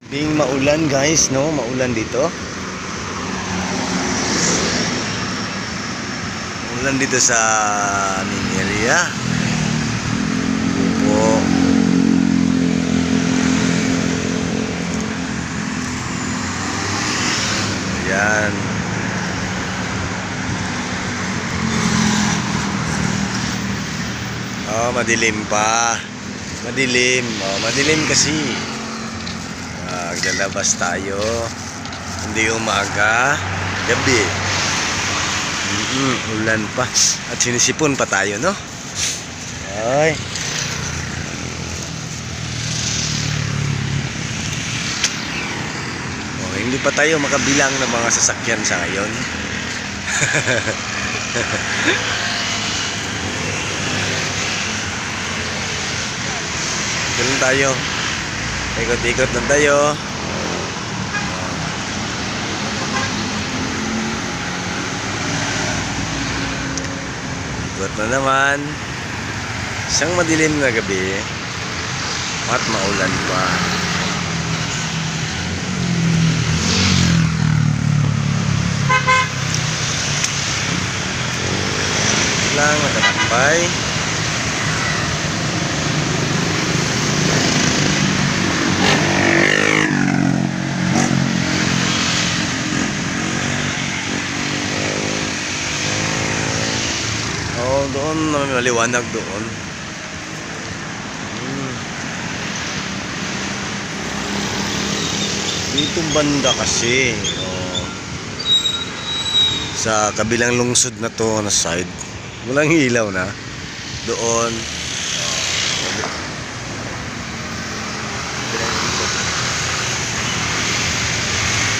Being maulan guys, no? Maulan dito. Maulan dito sa aming area. Po. Ayan. Oh, madilim pa. Madilim. Oh, madilim kasi. Maglalabas tayo. Hindi umaga, gabi. Ulan pa. At sinisipon pa tayo, no? Ay. Oh, hindi pa tayo makabilang ng mga sasakyan sa ngayon. Doon tayo. Ikot-ikot lang tayo. Ikot na naman. Isang madilim na gabi at maulan pa. Lang nakatambay. Doon maliwanag doon. Dito banda kasi sa kabilang lungsod na to na side, walang ilaw na doon.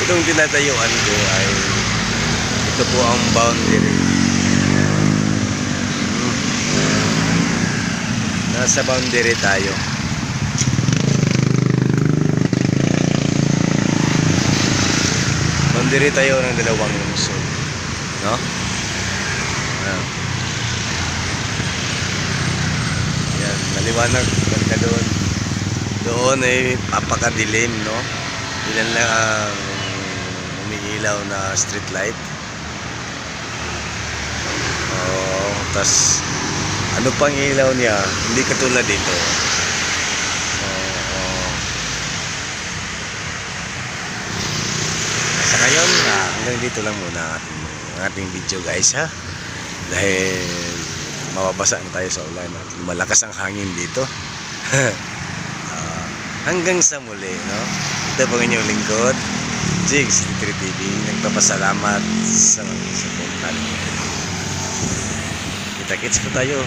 Itong tinatayuan ko ay ito po ang boundary. Nasa boundary tayo. Boundary tayo ng dalawang lungsod, no? Yan, maliwanag ganda doon. Doon ay apakadilim, no? Ilan lang ang umiilaw na street light. Oh, tas ano pang ilaw niya, hindi katulad dito. Sa ngayon, hanggang dito lang muna ang ating video guys, ha. Dahil mababasa na tayo sa ulan at malakas ang hangin dito. Hanggang sa muli, no? Ito po inyong lingkod, Jigs Litri TV. Nagpapasalamat sa pagpunta. Kita-kits po tayo.